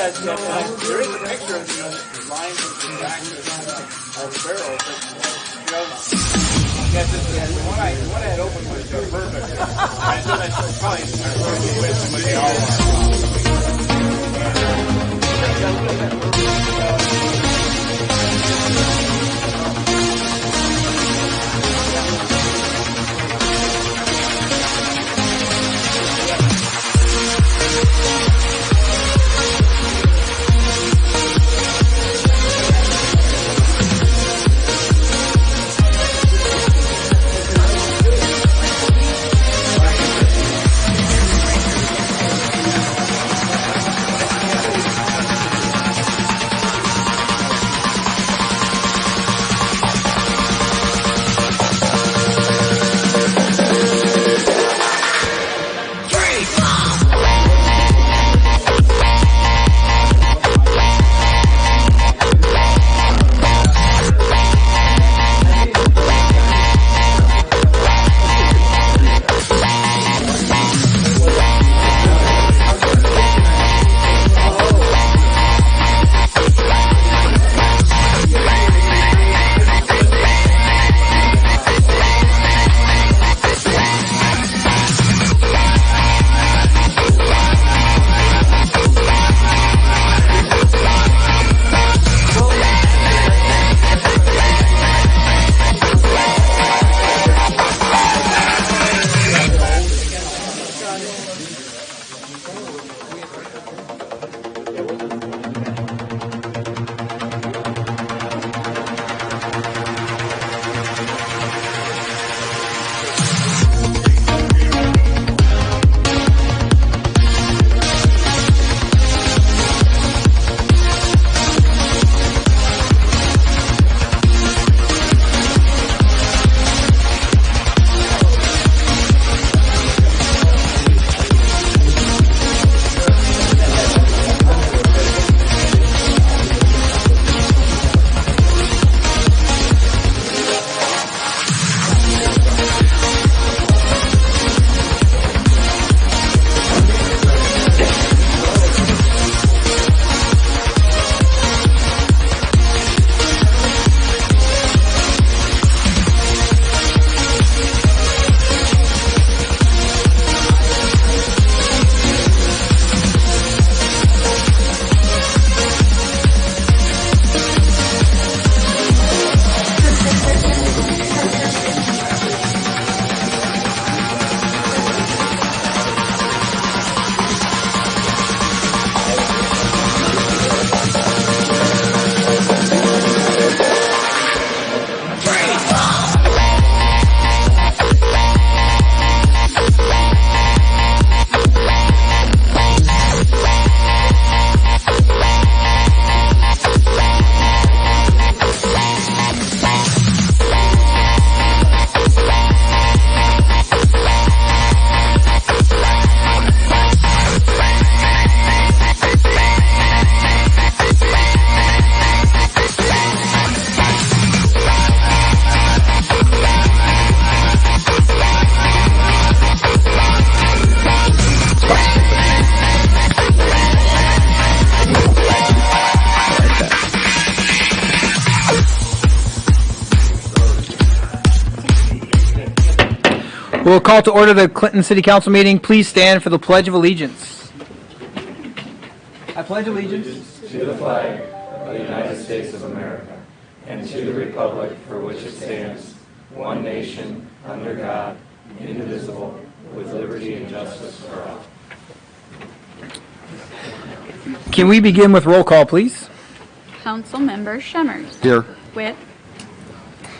there is a picture of the lines of the back of the barrel, but the one I had opened was perfect. I thought I should probably went to my We'll call to order the Clinton City Council meeting. Please stand for the Pledge of Allegiance. I pledge allegiance to the flag of the United States of America and to the republic for which it stands, one nation, under God, indivisible, with liberty and justice for all. Can we begin with roll call, please? Councilmember Shemmers. Here. Witt.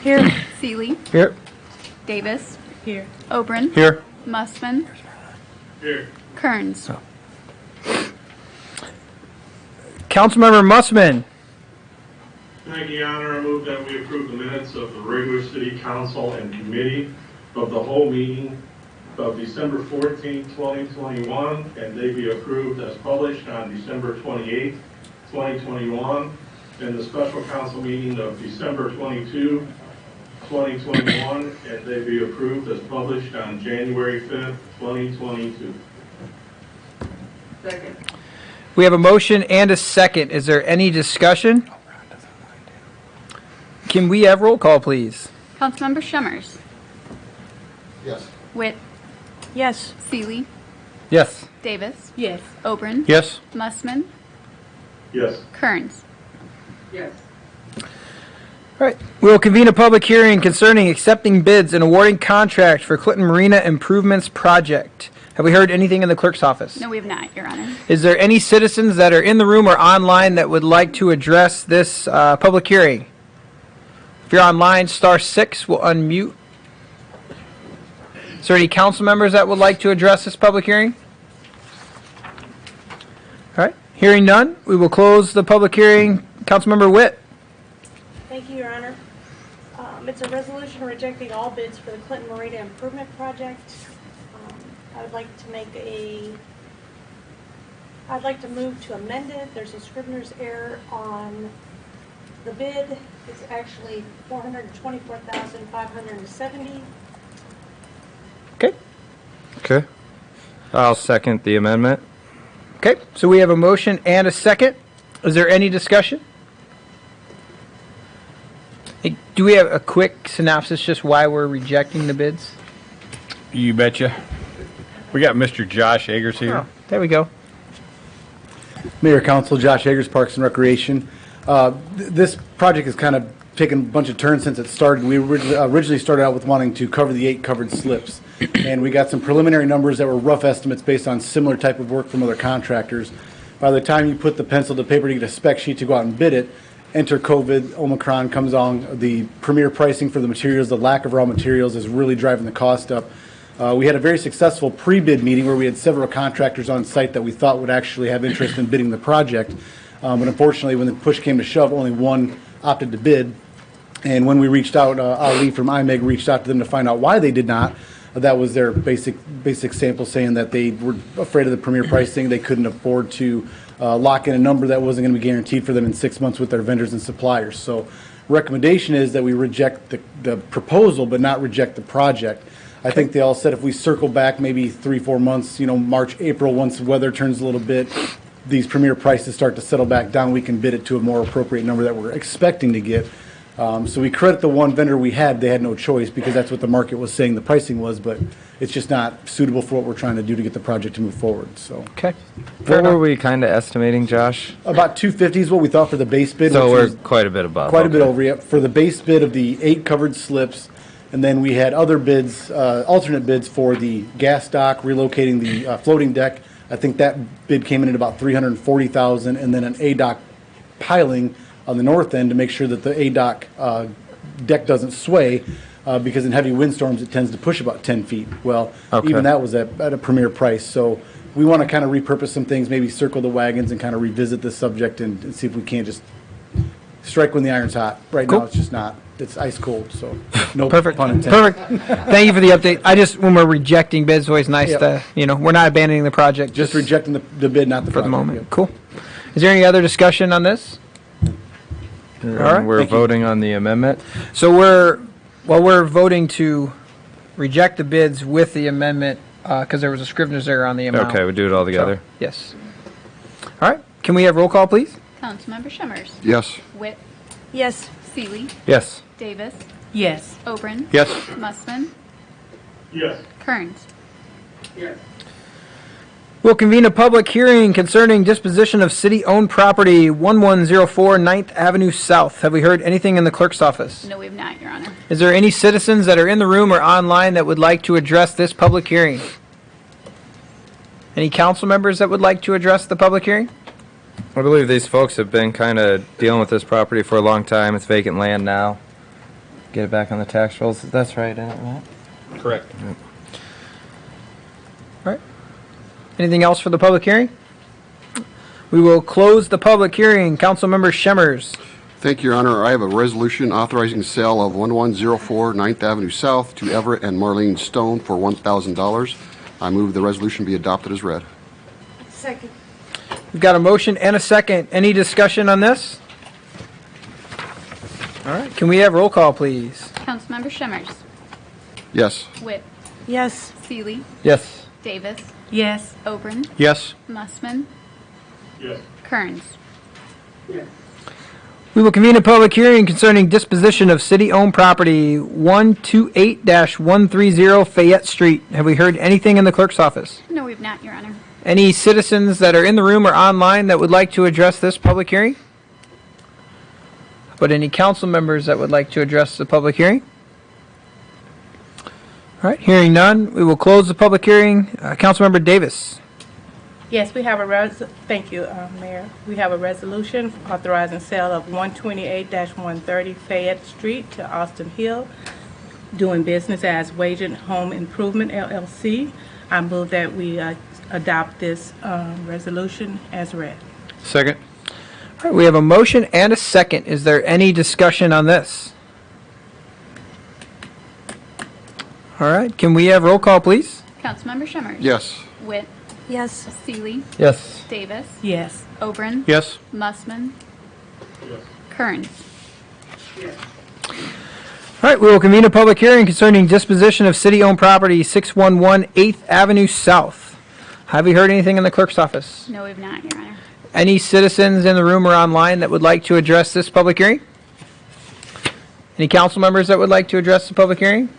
Here. Seeley. Here. Davis. Here. Obrin. Here. Mussman. Here. Kearns. Councilmember Mussman. Thank you, Your Honor. I move that we approve the minutes of the regular City Council and Committee of the whole meeting of December 14, 2021, and they be approved as published on December 28, 2021, and the special council meeting of December 22, 2021, and they be approved as published on January 5th, 2022. Second. We have a motion and a second. Is there any discussion? Can we have roll call, please? Councilmember Schummers. Yes. Witt. Yes. Seeley. Yes. Davis. Yes. Oberon. Yes. Mussman. Yes. Kearns. Yes. All right. We will convene a public hearing concerning accepting bids and awarding contract for Clinton Marina Improvements Project. Have we heard anything in the clerk's office? No, we have not, Your Honor. Is there any citizens that are in the room or online that would like to address this public hearing? If you're online, *6 will unmute. Is there any council members that would like to address this public hearing? All right. Hearing none, we will close the public hearing. Councilmember Witt. Thank you, Your Honor. It's a resolution rejecting all bids for the Clinton Marina Improvement Project. I'd like to move to amend it. There's a scrivener's error on the bid. It's actually $424,570. Okay. Okay. I'll second the amendment. Okay. So we have a motion and a second. Is there any discussion? Hey, do we have a quick synopsis just why we're rejecting the bids? You betcha. We got Mr. Josh Eggers here. Oh, there we go. Mayor, Council, Josh Eggers, Parks and Recreation. This project has kind of taken a bunch of turns since it started. We originally started out with wanting to cover the 8 covered slips, and we got some preliminary numbers that were rough estimates based on similar type of work from other contractors. By the time you put the pencil to paper to get a spec sheet to go out and bid it, enter COVID, Omicron comes on, the premier pricing for the materials, the lack of raw materials is really driving the cost up. We had a very successful pre-bid meeting where we had several contractors on site that we thought would actually have interest in bidding the project. But unfortunately, when the push came to shove, only one opted to bid. And when we reached out, Ali from IMEG reached out to them to find out why they did not. That was their basic sample saying that they were afraid of the premier pricing. They couldn't afford to lock in a number that wasn't going to be guaranteed for them in 6 months with their vendors and suppliers. So recommendation is that we reject the proposal but not reject the project. I think they all said if we circle back maybe 3-4 months, March, April, once the weather turns a little bit, these premier prices start to settle back down, we can bid it to a more appropriate number that we're expecting to get. So we credit the one vendor we had. They had no choice because that's what the market was saying the pricing was, but it's just not suitable for what we're trying to do to get the project to move forward. So Okay. What were we kind of estimating, Josh? about 250 is what we thought for the base bid. So which we're was quite a bit above. quite a bit okay. over yet for the base bid of the 8 covered slips. And then we had other bids, alternate bids for the gas dock, relocating the floating deck. I think that bid came in at about $340,000, and then an A dock piling on the north end to make sure that the A dock deck doesn't sway, because in heavy windstorms it tends to push about 10 feet. Well, Okay. even that was at a premier price. So we want to kind of repurpose some things, maybe circle the wagons and kind of revisit this subject and see if we can't just strike when the iron's hot. Right Cool. now it's just not. It's ice cold, so no Perfect. pun intended. Perfect. Thank you for the update. When we're rejecting bids, it's always nice Yep. to, we're not abandoning the project. Just rejecting the bid, not the for the project. moment. Cool. Is there any other discussion on this? And right. We're Thank you. voting on the amendment. So we're voting to reject the bids with the amendment because there was a scrivener's error on the amount. Okay, we do it all together. Yes. All right. Can we have roll call, please? Councilmember Schummers. Yes. Witt. Yes. Seeley. Yes. Davis. Yes. Oberon. Yes. Mussman. Yes. Kearns. We'll convene a public hearing concerning disposition of city-owned property, 1104 9th Avenue South. Have we heard anything in the clerk's office? No, we have not, Your Honor. Is there any citizens that are in the room or online that would like to address this public hearing? Any council members that would like to address the public hearing? I believe these folks have been kind of dealing with this property for a long time. It's vacant land now. Get it back on the tax rolls. That's right, isn't it, Matt? Correct. All right. Anything else for the public hearing? We will close the public hearing. Councilmember Schemmers. Thank you, Your Honor. I have a resolution authorizing sale of 1104 9th Avenue South to Everett and Marlene Stone for $1,000. I move the resolution be adopted as read. Second. We've got a motion and a second. Any discussion on this? All right. Can we have roll call, please? Councilmember Schummers. Yes. Witt. Yes. Seeley. Yes. Davis. Yes. Oberon. Yes. Mussman. Yes. Kearns. We will convene a public hearing concerning disposition of city-owned property 128-130 Fayette Street. Have we heard anything in the clerk's office? No, we've not, Your Honor. Any citizens that are in the room or online that would like to address this public hearing? But any council members that would like to address the public hearing? All right, hearing none, we will close the public hearing. Councilmember Davis. Yes, we have thank you, Mayor. We have a resolution authorizing sale of 128-130 Fayette Street to Austin Hill, doing business as Wagent Home Improvement LLC. I move that we adopt this resolution as read. Second. All right, we have a motion and a second. Is there any discussion on this? All right, can we have roll call, please? Councilmember Shimmers. Yes. Witt. Yes. Seeley. Yes. Davis. Yes. Obrin. Yes. Mussman. Yes. Kearns. All right, we will convene a public hearing concerning disposition of city-owned property 611 8th Avenue South. Have you heard anything in the clerk's office? No, we've not, Your Honor. Any citizens in the room or online that would like to address this public hearing? Any council members that would like to address the public hearing?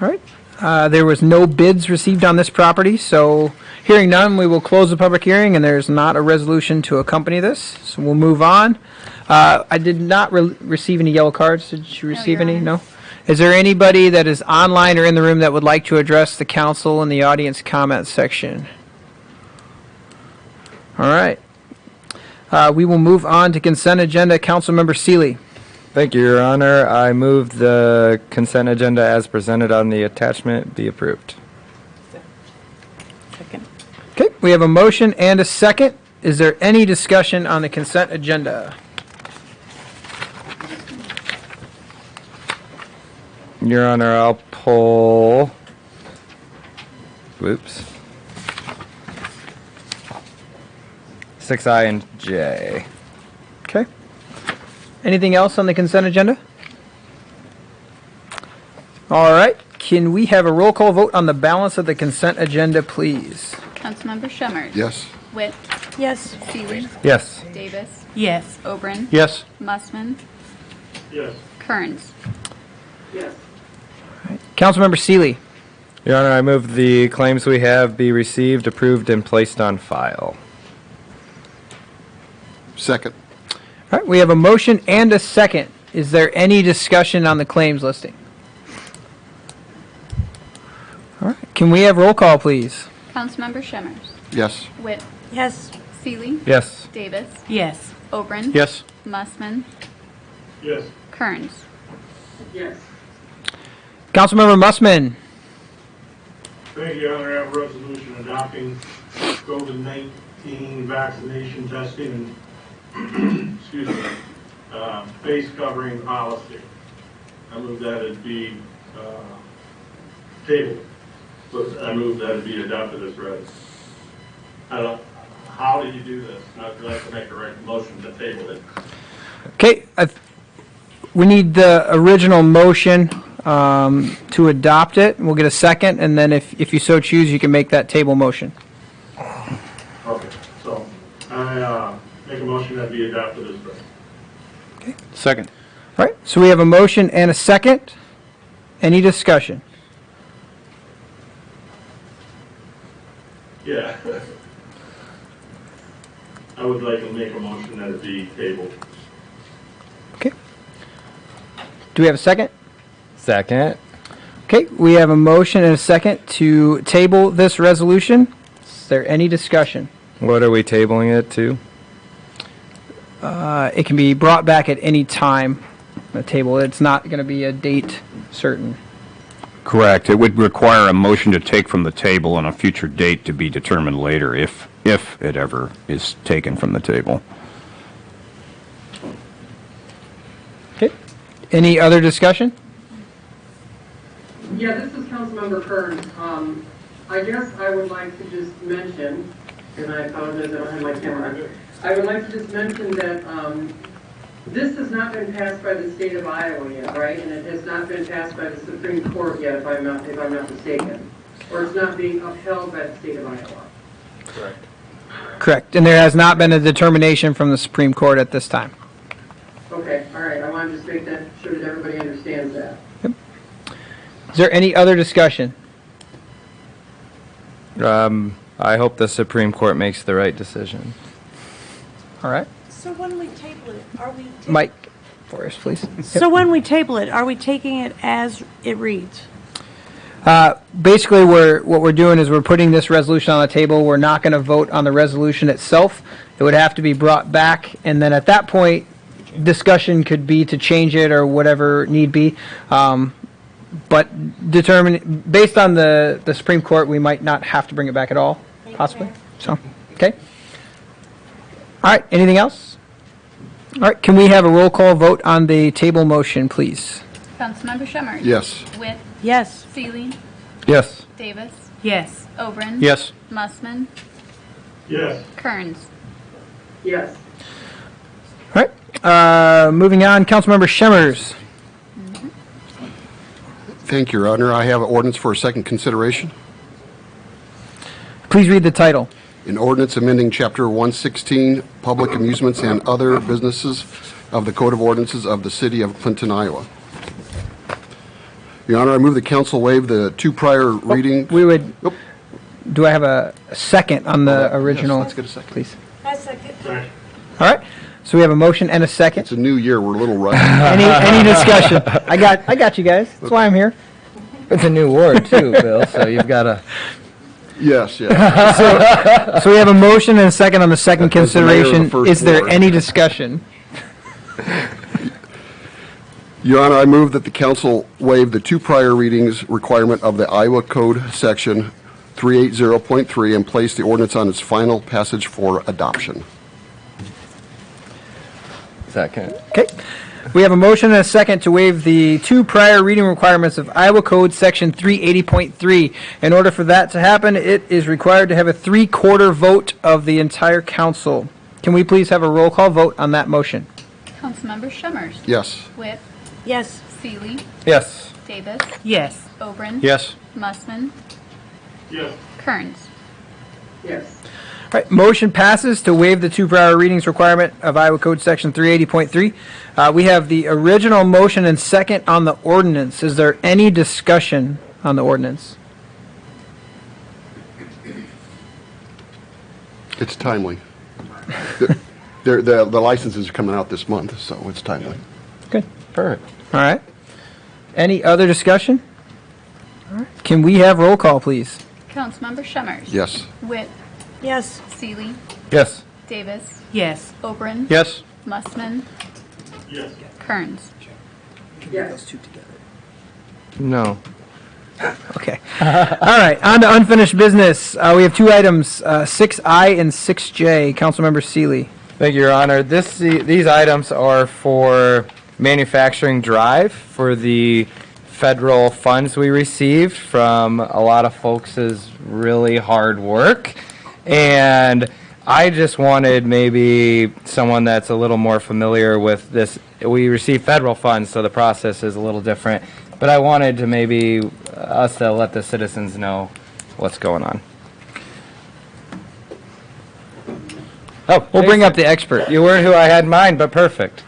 All right. There was no bids received on this property, so hearing none, we will close the public hearing, and there's not a resolution to accompany this, so we'll move on. I did not receive any yellow cards. Did you receive Your any? Honor. No? Is there anybody that is online or in the room that would like to address the council in the audience comment section? All right. We will move on to consent agenda. Councilmember Seeley. Thank you, Your Honor. I move the consent agenda as presented on the attachment be approved. Second. Okay, we have a motion and a second. Is there any discussion on the consent agenda? Your Honor, I'll pull. Whoops. 6I and J. Okay. Anything else on the consent agenda? All right. Can we have a roll call vote on the balance of the consent agenda, please? Councilmember Shimmers. Yes. Witt. Yes. Seeley. Yes. Davis. Yes. Obrin. Yes. Mussman. Yes. Kearns. Councilmember Seeley. Your Honor, I move the claims we have be received, approved, and placed on file. Second. All right. We have a motion and a second. Is there any discussion on the claims listing? All right. Can we have roll call, please? Councilmember Shimmers. Yes. Witt. Yes. Seeley. Yes. Davis. Yes. Obrin. Yes. Mussman. Yes. Kearns. Councilmember Mussman. Thank you, Your Honor. I have a resolution adopting COVID-19 vaccination testing and, excuse me, face covering policy. I move that it be tabled. But I move that it be adopted as read. How do you do this? I'd like to make a motion to table it. Okay. We need the original motion to adopt it. We'll get a second, and then if you so choose, you can make that table motion. Okay, so I make a motion that be adopted as read. Second. All right. So we have a motion and a second. Any discussion? Yeah. I would like to make a motion that it be tabled. Okay. Do we have a second? Second. Okay. We have a motion and a second to table this resolution. Is there any discussion? What are we tabling it to? It can be brought back at any time. The table. It's not going to be a date certain. Correct. It would require a motion to take from the table on a future date to be determined later if it ever is taken from the table. Okay. Any other discussion? Yeah, this is Councilmember Kearns. I guess I would like to just mention, and I apologize, I don't have my camera. I would like to just mention that this has not been passed by the state of Iowa yet, right? And it has not been passed by the Supreme Court yet, if I'm not mistaken. Or it's not being upheld by the state of Iowa. Correct. Correct. And there has not been a determination from the Supreme Court at this time. Okay, all right, I want to just make that sure that everybody understands that. Is there any other discussion? I hope the Supreme Court makes the right decision. All right. So when we table it, are we? Mike, for us, please. So when we table it, are we taking it as it reads? Basically, what we're doing is we're putting this resolution on the table. We're not going to vote on the resolution itself. It would have to be brought back, and then at that point, discussion could be to change it or whatever need be. But based on the Supreme Court, we might not have to bring it back at all, possibly. So, okay. All right, anything else? All right, can we have a roll call vote on the table motion, please? Councilmember Shemmers. Yes. Witt. Yes. Seeley. Yes. Davis. Yes. Oberon. Yes. Mussman. Yes. Kearns. Yes. All right, moving on, Councilmember Shemmers. Thank you, Your Honor. I have an ordinance for a second consideration. Please read the title. An ordinance amending Chapter 116, Public Amusements and Other Businesses of the Code of Ordinances of the City of Clinton, Iowa. Your Honor, I move the council waive the two prior readings. We would, do I have a second on the original? Yes, let's get a second. Please. I second. Second. All right, so we have a motion and a second. It's a new year. We're a little rusty. Any discussion? I got you guys. That's why I'm here. It's a new ward too, Bill, so you've got to... Yes, yes. So we have a motion and a second on the second As the mayor of the consideration. first Is there ward. any discussion? Your Honor, I move that the council waive the two prior readings requirement of the Iowa Code Section 380.3 and place the ordinance on its final passage for adoption. Second. Okay. We have a motion and a second to waive the two prior reading requirements of Iowa Code Section 380.3. In order for that to happen, it is required to have a three-quarter vote of the entire council. Can we please have a roll call vote on that motion? Councilmember Shemmers. Yes. Witt. Yes. Seeley. Yes. Davis. Yes. Oberon. Yes. Mussman. Yes. Kearns. Yes. All right, motion passes to waive the two prior readings requirement of Iowa Code Section 380.3. We have the original motion and second on the ordinance. Is there any discussion on the ordinance? It's timely. The licenses are coming out this month, so it's timely. Good. Perfect. All right. Any other discussion? All right. Can we have roll call, please? Councilmember Shemmers. Yes. Witt. Yes. Seeley. Yes. Davis. Yes. Oberon. Yes. Mussman. Yes. Kearns. Yes. No. Okay. All right. On to unfinished business. We have two items, 6I and 6J. Councilmember Seeley. Thank you, Your Honor. These items are for manufacturing drive for the federal funds we received from a lot of folks' really hard work. And I just wanted maybe someone that's a little more familiar with this. We receive federal funds, so the process is a little different. But I wanted to maybe us to let the citizens know what's going on. Oh, We'll bring up the expert. You weren't who I had in mind, but perfect.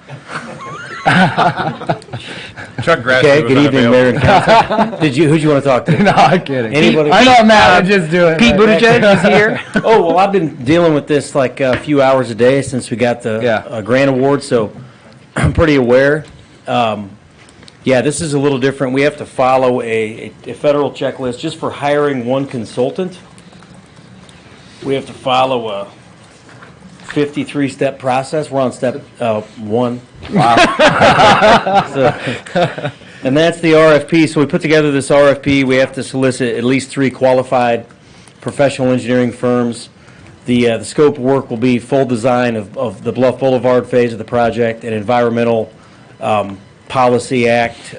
Chuck Grassley Okay, was good evening, unavailable. Mayor and Council. Who'd you want to talk to? No, I'm kidding. Anybody? I know Matt would just do it. Pete right? Buttigieg is here. Oh, well, I've been dealing with this like a few hours a day since we got the Yeah. grant award, so I'm pretty aware. Yeah, this is a little different. We have to follow a federal checklist just for hiring one consultant. We have to follow a 53-step process. We're on step 1. Wow. And that's the RFP. So we put together this RFP. We have to solicit at least 3 qualified professional engineering firms. The scope of work will be full design of the Bluff Boulevard phase of the project and environmental Policy Act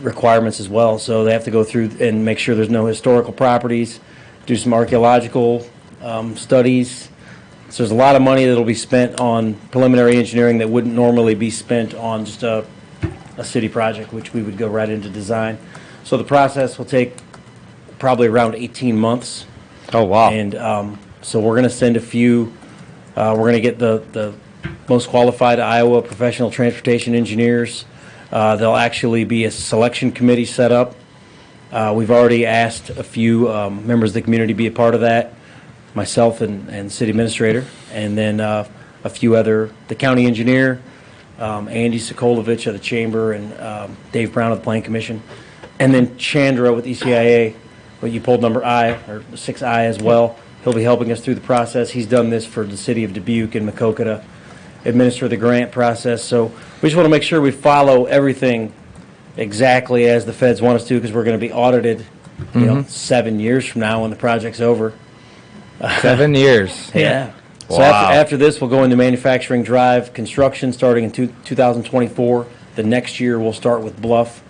requirements as well. So they have to go through and make sure there's no historical properties, do some archaeological studies. So there's a lot of money that will be spent on preliminary engineering that wouldn't normally be spent on just a city project, which we would go right into design. So the process will take probably around 18 months. Oh, wow. And So we're going to send a few, we're going to get the most qualified Iowa professional transportation engineers. There'll actually be a selection committee set up. We've already asked a few members of the community to be a part of that, myself and city administrator, and then a few other, the county engineer, Andy Sokolovich of the chamber, and Dave Brown of the Plan Commission, and then Chandra with ECIA, but you pulled number I, or 6I as well. He'll be helping us through the process. He's done this for the city of Dubuque and Maquoketa to administer the grant process. So we just want to make sure we follow everything exactly as the feds want us to, because we're going to be audited, you know, 7 years from now when the project's over. 7 years. Yeah. So Wow. after this, we'll go into manufacturing drive construction starting in 2024. The next year, we'll start with Bluff.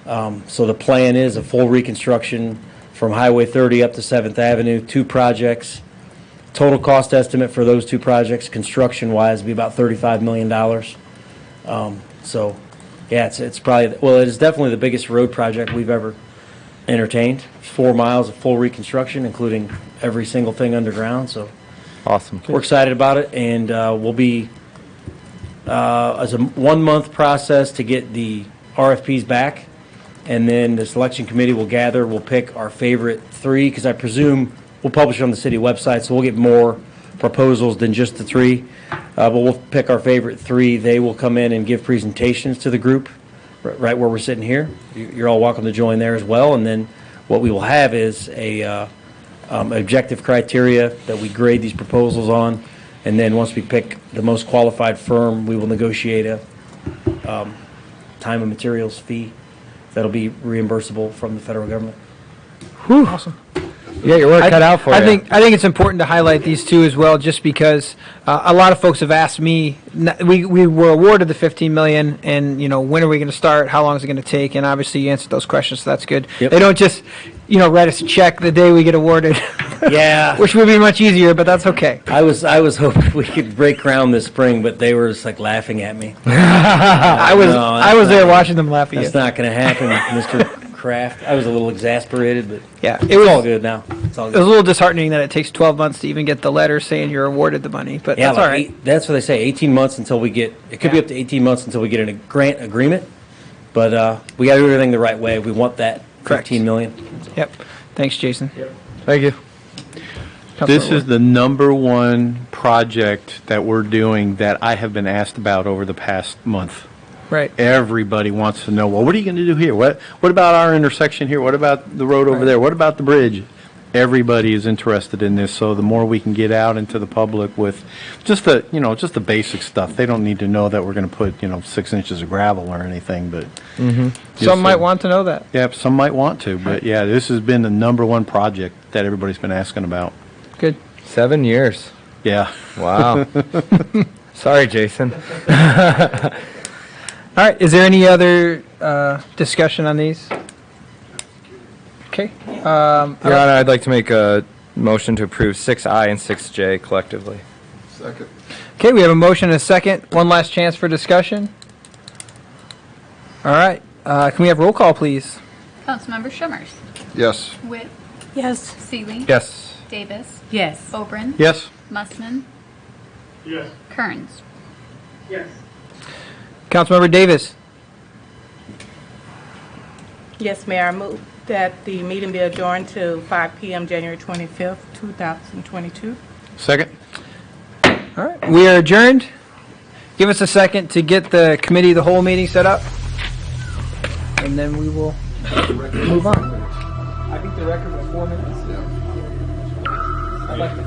So the plan is a full reconstruction from Highway 30 up to 7th Avenue, 2 projects. Total cost estimate for those 2 projects, construction-wise, will be about $35 million. So, yeah, it's probably, well, it is definitely the biggest road project we've ever entertained. 4 miles of full reconstruction, including every single thing underground. So, awesome. We're excited about it, and we'll be as a 1-month process to get the RFPs back, and then the selection committee will gather. We'll pick our favorite 3, because I presume we'll publish it on the city website, so we'll get more proposals than just the 3. But we'll pick our favorite 3. They will come in and give presentations to the group right where we're sitting here. You're all welcome to join there as well. And then what we will have is a objective criteria that we grade these proposals on. And then once we pick the most qualified firm, we will negotiate a time and materials fee that'll be reimbursable from the federal government. Whew. Awesome. You got your work cut out for you. I think it's important to highlight these 2 as well, just because a lot of folks have asked me. We were awarded the $15 million, and when are we going to start? How long is it going to take? And obviously, you answered those questions, so that's good. Yep. They don't just write us a check the day we get awarded. Yeah, which would be much easier, but that's okay. I was hoping we could break ground this spring, but they were just like laughing at me. I was there watching them laugh at you. That's not going to happen, Mr. Kraft. I was a little exasperated, but yeah, it was all good now. It's all It good. was a little disheartening that it takes 12 months to even get the letter saying you're awarded the money, but Yeah, that's all right. That's what they say. 18 months until we get. It could be up to 18 months until we get a grant agreement, but we got to do everything the right way. We want that $15 million. Yep. Thanks, Jason. Thank you. This is the #1 project that we're doing that I have been asked about over the past month. Right. Everybody wants to know, well, what are you going to do here? What about our intersection here? What about the road over there? What about the bridge? Everybody is interested in this, so the more we can get out into the public with just the basic stuff. They don't need to know that we're going to put 6 inches of gravel or anything, but Some might want to know that. yeah, some might want to, but yeah, this has been the #1 project that everybody's been asking about. Good. 7 years. Yeah. Wow. Sorry, Jason. All right. Is there any other discussion on these? Okay. Your Honor, I'd like to make a motion to approve 6I and 6J collectively. Second. Okay, we have a motion and a second. One last chance for discussion. All right. Can we have roll call, please? Councilmember Schummers. Yes. Witt. Yes. Seeley. Yes. Davis. Yes. Obrin. Yes. Mussman. Yes. Kearns. Yes. Councilmember Davis. Yes, Mayor, I move that the meeting be adjourned to 5 p.m. January 25th, 2022. Second. All right. We are adjourned. Give us a second to get the committee of the whole meeting set up, and then we will move on. I think the record was 4 minutes. Yeah. I'd like to